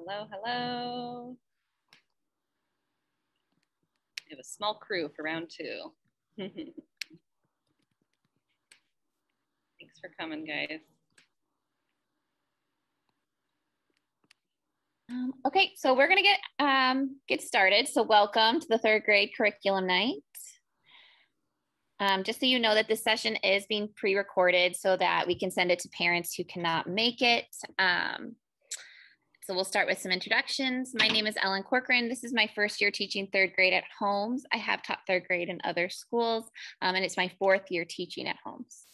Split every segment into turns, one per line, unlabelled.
Hello, hello. We have a small crew for round two. Thanks for coming, guys. Okay, so we're gonna get started. So welcome to the third grade curriculum night. Just so you know that this session is being pre-recorded so that we can send it to parents who cannot make it. So we'll start with some introductions. My name is Ellen Corcoran. This is my first year teaching third grade at Holmes. I have taught third grade in other schools, and it's my fourth year teaching at Holmes.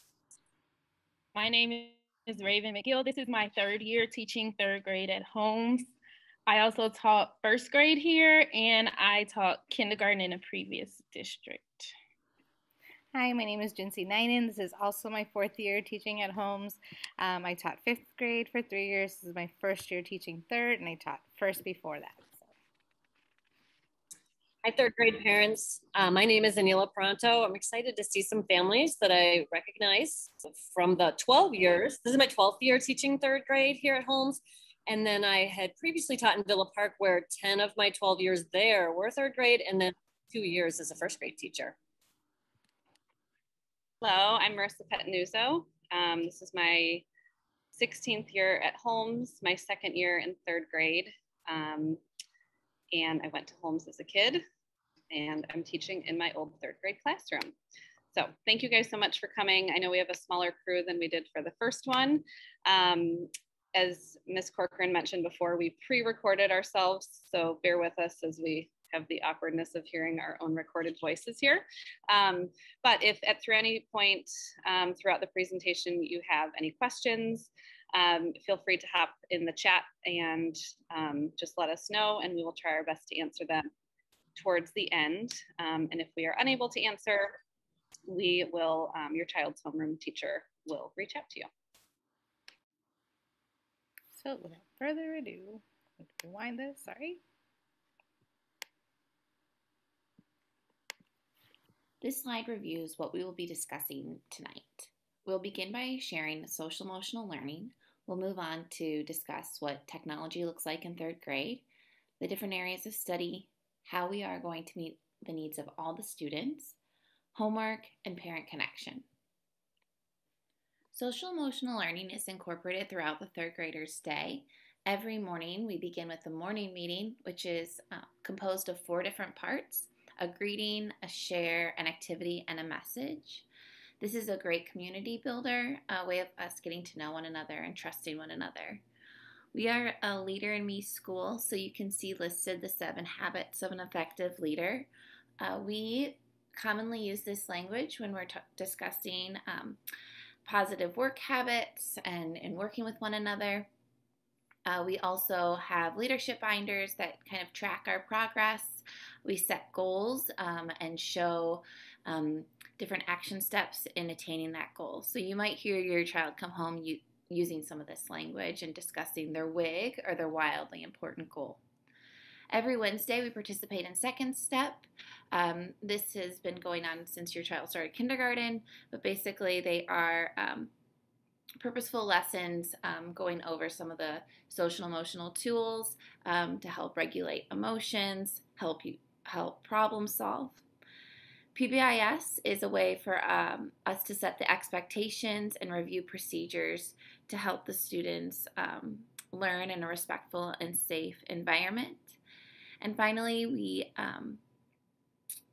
My name is Raven McGill. This is my third year teaching third grade at Holmes. I also taught first grade here, and I taught kindergarten in a previous district.
Hi, my name is Jinsey Ninen. This is also my fourth year teaching at Holmes. I taught fifth grade for 3 years. This is my first year teaching third, and I taught first before that.
Hi, third grade parents. My name is Anila Pronto. I'm excited to see some families that I recognize from the 12 years. This is my 12th year teaching third grade here at Holmes. And then I had previously taught in Villa Park, where 10 of my 12 years there were third grade, and then 2 years as a first grade teacher.
Hello, I'm Marissa Pettinuzzo. This is my 16th year at Holmes, my second year in third grade. And I went to Holmes as a kid, and I'm teaching in my old third grade classroom. So thank you guys so much for coming. I know we have a smaller crew than we did for the first one. As Ms. Corcoran mentioned before, we pre-recorded ourselves, so bear with us as we have the awkwardness of hearing our own recorded voices here. But if at through any point throughout the presentation you have any questions, feel free to hop in the chat and just let us know, and we will try our best to answer them towards the end. And if we are unable to answer, we will, your child's homeroom teacher will reach out to you.
So without further ado, rewind this, sorry.
This slide reviews what we will be discussing tonight. We'll begin by sharing social emotional learning. We'll move on to discuss what technology looks like in third grade, the different areas of study, how we are going to meet the needs of all the students, homework, and parent connection. Social emotional learning is incorporated throughout the third graders' day. Every morning we begin with the morning meeting, which is composed of 4 different parts: a greeting, a share, an activity, and a message. This is a great community builder, a way of us getting to know one another and trusting one another. We are a Leader in Me school, so you can see listed the 7 habits of an effective leader. We commonly use this language when we're discussing positive work habits and working with one another. We also have leadership binders that kind of track our progress. We set goals and show different action steps in attaining that goal. So you might hear your child come home using some of this language and discussing their WIG, or their wildly important goal. Every Wednesday we participate in Second Step. This has been going on since your child started kindergarten, but basically they are purposeful lessons going over some of the social emotional tools to help regulate emotions, help problem solve. PBIS is a way for us to set the expectations and review procedures to help the students learn in a respectful and safe environment. And finally, we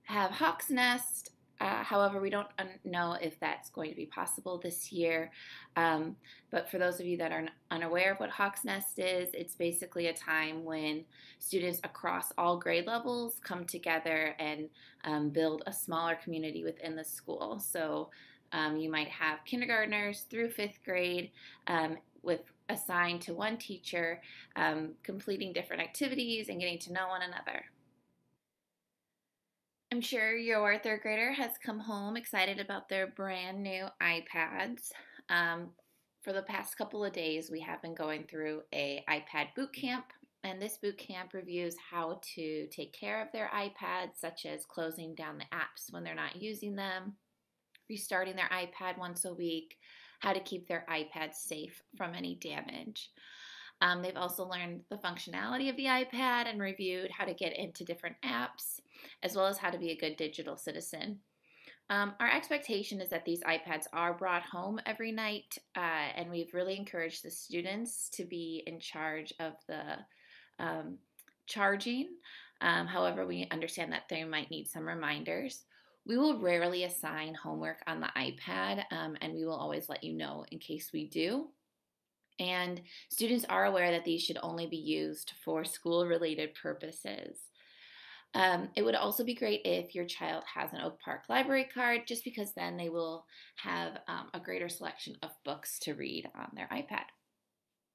have Hawk's Nest. However, we don't know if that's going to be possible this year. But for those of you that are unaware of what Hawk's Nest is, it's basically a time when students across all grade levels come together and build a smaller community within the school. So you might have kindergartners through 5th grade with assigned to one teacher, completing different activities and getting to know one another. I'm sure your third grader has come home excited about their brand new iPads. For the past couple of days, we have been going through a iPad boot camp, and this boot camp reviews how to take care of their iPads, such as closing down the apps when they're not using them, restarting their iPad once a week, how to keep their iPad safe from any damage. They've also learned the functionality of the iPad and reviewed how to get into different apps, as well as how to be a good digital citizen. Our expectation is that these iPads are brought home every night, and we've really encouraged the students to be in charge of the charging. However, we understand that they might need some reminders. We will rarely assign homework on the iPad, and we will always let you know in case we do. And students are aware that these should only be used for school-related purposes. It would also be great if your child has an Oak Park Library card, just because then they will have a greater selection of books to read on their iPad.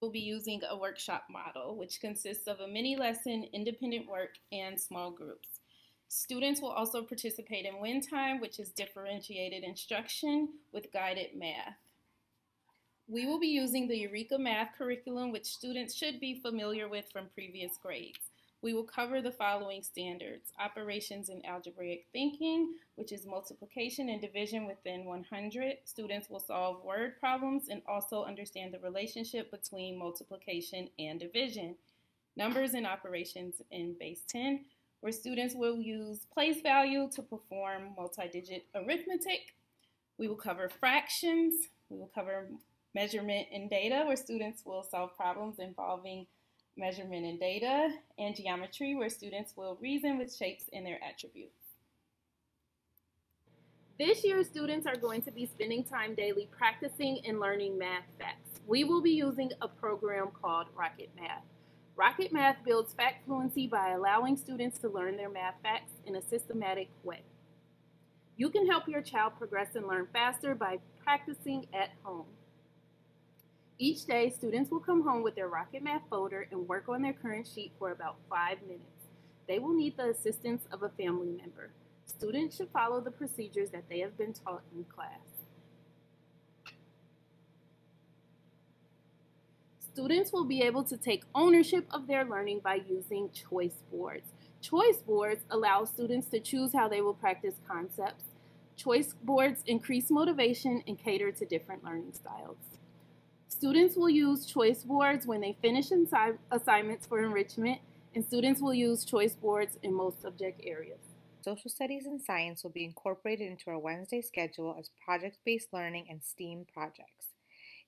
We'll be using a workshop model, which consists of a mini lesson, independent work, and small groups. Students will also participate in Win Time, which is differentiated instruction with guided math. We will be using the Eureka Math curriculum, which students should be familiar with from previous grades. We will cover the following standards: operations in algebraic thinking, which is multiplication and division within 100. Students will solve word problems and also understand the relationship between multiplication and division. Numbers and operations in base 10, where students will use place value to perform multi-digit arithmetic. We will cover fractions. We will cover measurement and data, where students will solve problems involving measurement and data, and geometry, where students will reason with shapes and their attributes. This year, students are going to be spending time daily practicing and learning math facts. We will be using a program called Rocket Math. Rocket Math builds fact fluency by allowing students to learn their math facts in a systematic way. You can help your child progress and learn faster by practicing at home. Each day, students will come home with their Rocket Math folder and work on their current sheet for about 5 minutes. They will need the assistance of a family member. Students should follow the procedures that they have been taught in class. Students will be able to take ownership of their learning by using choice boards. Choice boards allow students to choose how they will practice concepts. Choice boards increase motivation and cater to different learning styles. Students will use choice boards when they finish assignments for enrichment, and students will use choice boards in most subject areas.
Social studies and science will be incorporated into our Wednesday schedule as project-based learning and STEAM projects.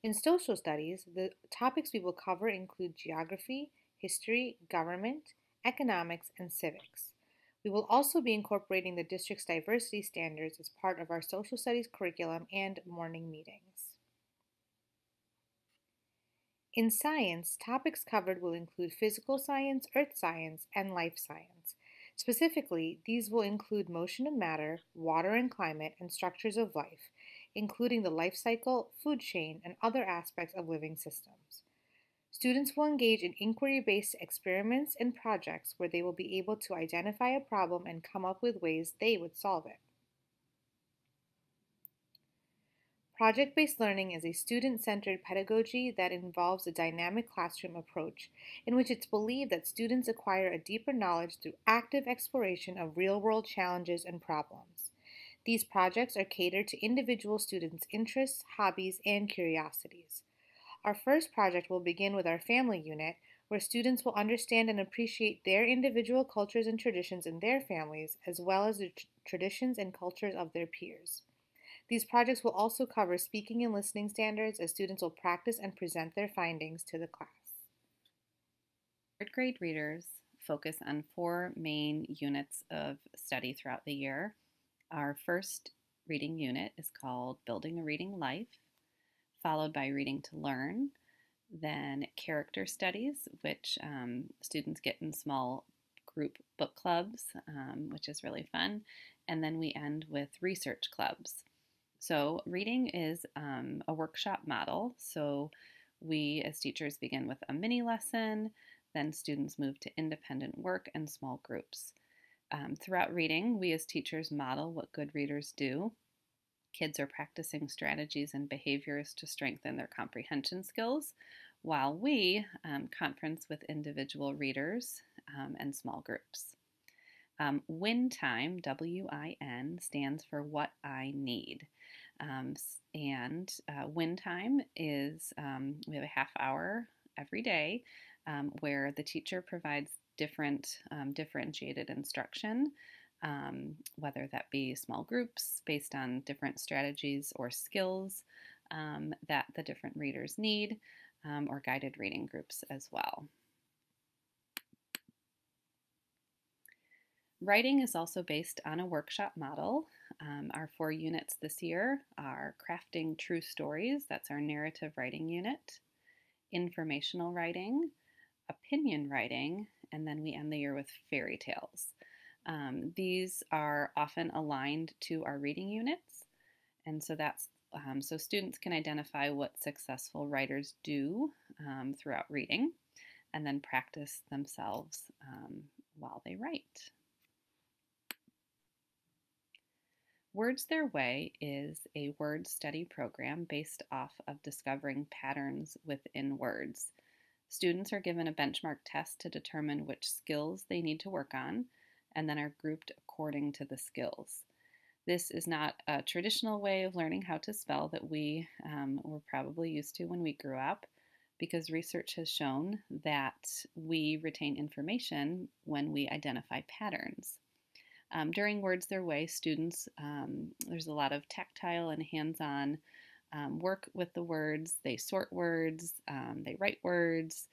In social studies, the topics we will cover include geography, history, government, economics, and civics. We will also be incorporating the district's diversity standards as part of our social studies curriculum and morning meetings. In science, topics covered will include physical science, earth science, and life science. Specifically, these will include motion of matter, water and climate, and structures of life, including the life cycle, food chain, and other aspects of living systems. Students will engage in inquiry-based experiments and projects where they will be able to identify a problem and come up with ways they would solve it. Project-based learning is a student-centered pedagogy that involves a dynamic classroom approach, in which it's believed that students acquire a deeper knowledge through active exploration of real-world challenges and problems. These projects are catered to individual students' interests, hobbies, and curiosities. Our first project will begin with our family unit, where students will understand and appreciate their individual cultures and traditions in their families, as well as the traditions and cultures of their peers. These projects will also cover speaking and listening standards, as students will practice and present their findings to the class.
Third grade readers focus on 4 main units of study throughout the year. Our first reading unit is called Building a Reading Life, followed by Reading to Learn, then Character Studies, which students get in small group book clubs, which is really fun, and then we end with Research Clubs. So reading is a workshop model. So we as teachers begin with a mini lesson, then students move to independent work and small groups. Throughout reading, we as teachers model what good readers do. Kids are practicing strategies and behaviors to strengthen their comprehension skills, while we conference with individual readers and small groups. WIN time, W-I-N, stands for What I Need. WIN time is, we have a half hour every day where the teacher provides different differentiated instruction, whether that be small groups based on different strategies or skills that the different readers need, or guided reading groups as well. Writing is also based on a workshop model. Our 4 units this year are Crafting True Stories, that's our narrative writing unit, Informational Writing, Opinion Writing, and then we end the year with Fairy Tales. These are often aligned to our reading units, and so that's so students can identify what successful writers do throughout reading and then practice themselves while they write. Words Their Way is a word study program based off of discovering patterns within words. Students are given a benchmark test to determine which skills they need to work on, and then are grouped according to the skills. This is not a traditional way of learning how to spell that we were probably used to when we grew up, because research has shown that we retain information when we identify patterns. During Words Their Way, students, there's a lot of tactile and hands-on work with the words. They sort words, they write words,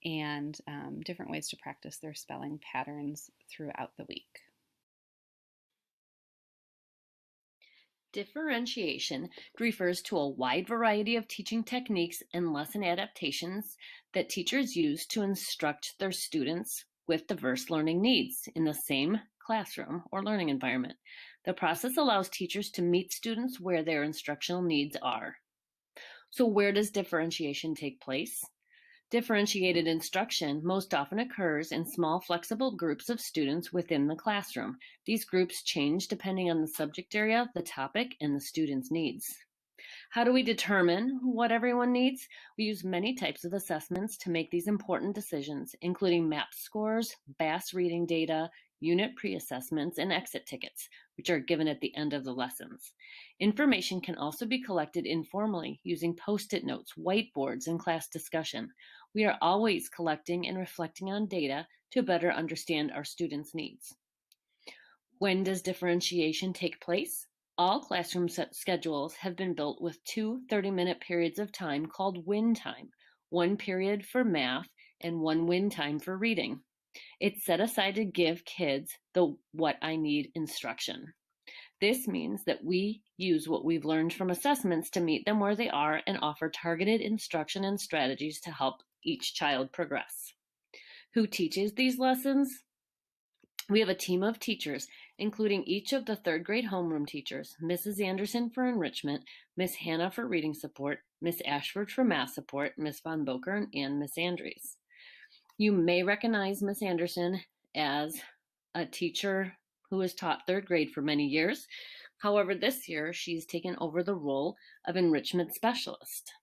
and different ways to practice their spelling patterns throughout the week.
Differentiation refers to a wide variety of teaching techniques and lesson adaptations that teachers use to instruct their students with diverse learning needs in the same classroom or learning environment. The process allows teachers to meet students where their instructional needs are. So where does differentiation take place? Differentiated instruction most often occurs in small, flexible groups of students within the classroom. These groups change depending on the subject area, the topic, and the student's needs. How do we determine what everyone needs? We use many types of assessments to make these important decisions, including MAP scores, BAS reading data, unit pre-assessments, and exit tickets, which are given at the end of the lessons. Information can also be collected informally using Post-it notes, whiteboards, and class discussion. We are always collecting and reflecting on data to better understand our students' needs. When does differentiation take place? All classroom schedules have been built with 2 30-minute periods of time called win time, 1 period for math and 1 win time for reading. It's set aside to give kids the what I need instruction. This means that we use what we've learned from assessments to meet them where they are and offer targeted instruction and strategies to help each child progress. Who teaches these lessons? We have a team of teachers, including each of the 3rd grade homeroom teachers, Mrs. Anderson for enrichment, Miss Hannah for reading support, Miss Ashford for math support, Miss Von Boker, and Miss Andres. You may recognize Miss Anderson as a teacher who has taught 3rd grade for many years. However, this year she's taken over the role of enrichment specialist.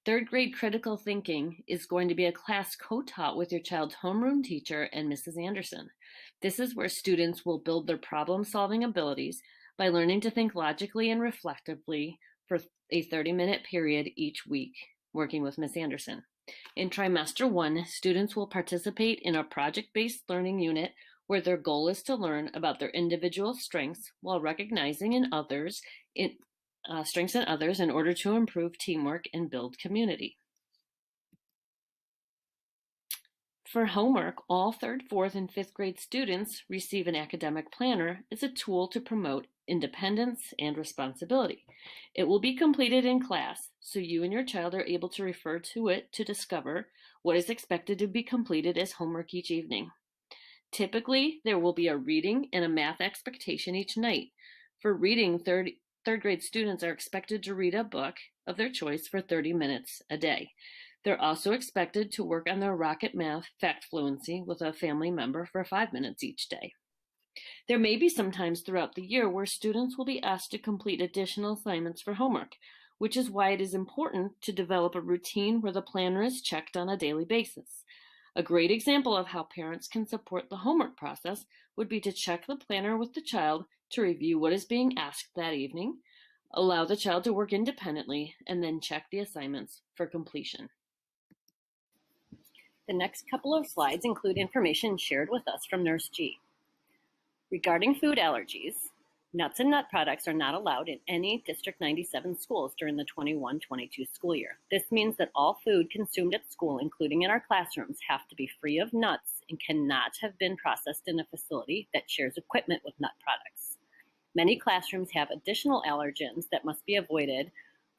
3rd grade critical thinking is going to be a class co-taught with your child's homeroom teacher and Mrs. Anderson. This is where students will build their problem-solving abilities by learning to think logically and reflectively for a 30-minute period each week, working with Miss Anderson. In trimester 1, students will participate in a project-based learning unit where their goal is to learn about their individual strengths while recognizing strengths in others in order to improve teamwork and build community. For homework, all 3rd, 4th, and 5th grade students receive an academic planner as a tool to promote independence and responsibility. It will be completed in class, so you and your child are able to refer to it to discover what is expected to be completed as homework each evening. Typically, there will be a reading and a math expectation each night. For reading, 3rd grade students are expected to read a book of their choice for 30 minutes a day. They're also expected to work on their Rocket Math fact fluency with a family member for 5 minutes each day. There may be some times throughout the year where students will be asked to complete additional assignments for homework, which is why it is important to develop a routine where the planner is checked on a daily basis. A great example of how parents can support the homework process would be to check the planner with the child to review what is being asked that evening, allow the child to work independently, and then check the assignments for completion. The next couple of slides include information shared with us from Nurse G. Regarding food allergies, nuts and nut products are not allowed in any District 97 schools during the 21-22 school year. This means that all food consumed at school, including in our classrooms, have to be free of nuts and cannot have been processed in a facility that shares equipment with nut products. Many classrooms have additional allergens that must be avoided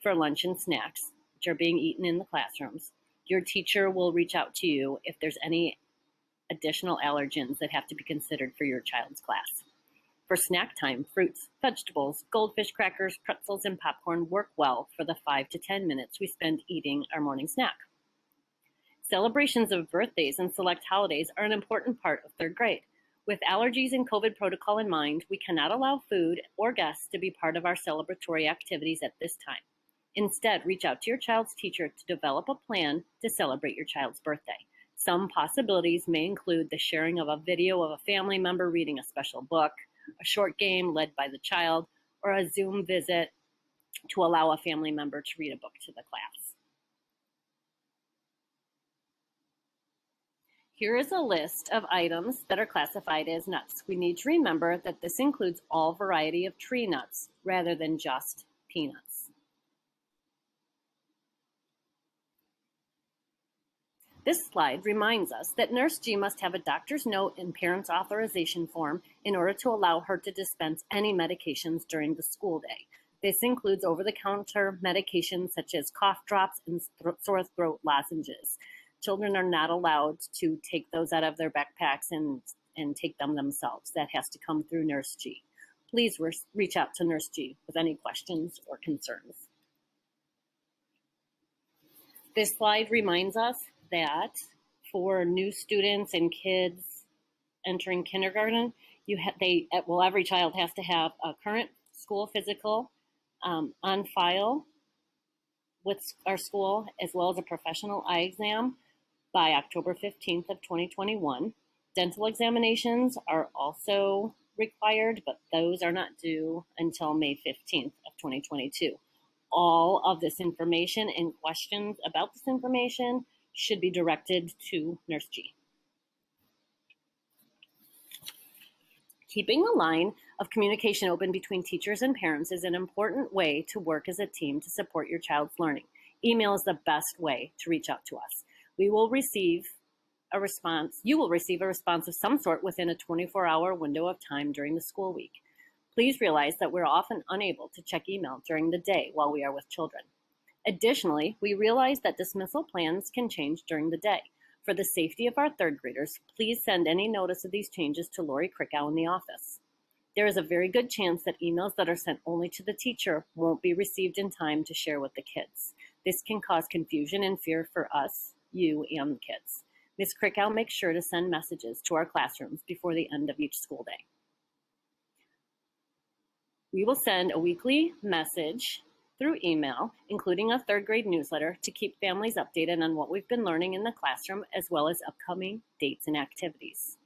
for lunch and snacks, which are being eaten in the classrooms. Your teacher will reach out to you if there's any additional allergens that have to be considered for your child's class. For snack time, fruits, vegetables, goldfish crackers, pretzels, and popcorn work well for the 5 to 10 minutes we spend eating our morning snack. Celebrations of birthdays and select holidays are an important part of third grade. With allergies and COVID protocol in mind, we cannot allow food or guests to be part of our celebratory activities at this time. Instead, reach out to your child's teacher to develop a plan to celebrate your child's birthday. Some possibilities may include the sharing of a video of a family member reading a special book, a short game led by the child, or a Zoom visit to allow a family member to read a book to the class. Here is a list of items that are classified as nuts. We need to remember that this includes all variety of tree nuts rather than just peanuts. This slide reminds us that Nurse G must have a doctor's note and parent's authorization form in order to allow her to dispense any medications during the school day. This includes over-the-counter medications such as cough drops and sore throat lozenges. Children are not allowed to take those out of their backpacks and take them themselves. That has to come through Nurse G. Please reach out to Nurse G with any questions or concerns. This slide reminds us that for new students and kids entering kindergarten, every child has to have a current school physical on file with our school, as well as a professional eye exam by October 15th of 2021. Dental examinations are also required, but those are not due until May 15th of 2022. All of this information and questions about this information should be directed to Nurse G. Keeping the line of communication open between teachers and parents is an important way to work as a team to support your child's learning. Email is the best way to reach out to us. You will receive a response of some sort within a 24-hour window of time during the school week. Please realize that we're often unable to check email during the day while we are with children. Additionally, we realize that dismissal plans can change during the day. For the safety of our third graders, please send any notice of these changes to Lori Krickow in the office. There is a very good chance that emails that are sent only to the teacher won't be received in time to share with the kids. This can cause confusion and fear for us, you, and the kids. Ms. Krickow makes sure to send messages to our classrooms before the end of each school day. We will send a weekly message through email, including a third grade newsletter, to keep families updated on what we've been learning in the classroom, as well as upcoming dates and activities.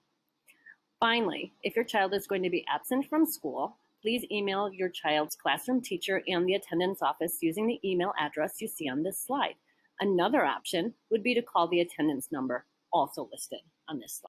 Finally, if your child is going to be absent from school, please email your child's classroom teacher and the attendance office using the email address you see on this slide. Another option would be to call the attendance number also listed on this slide.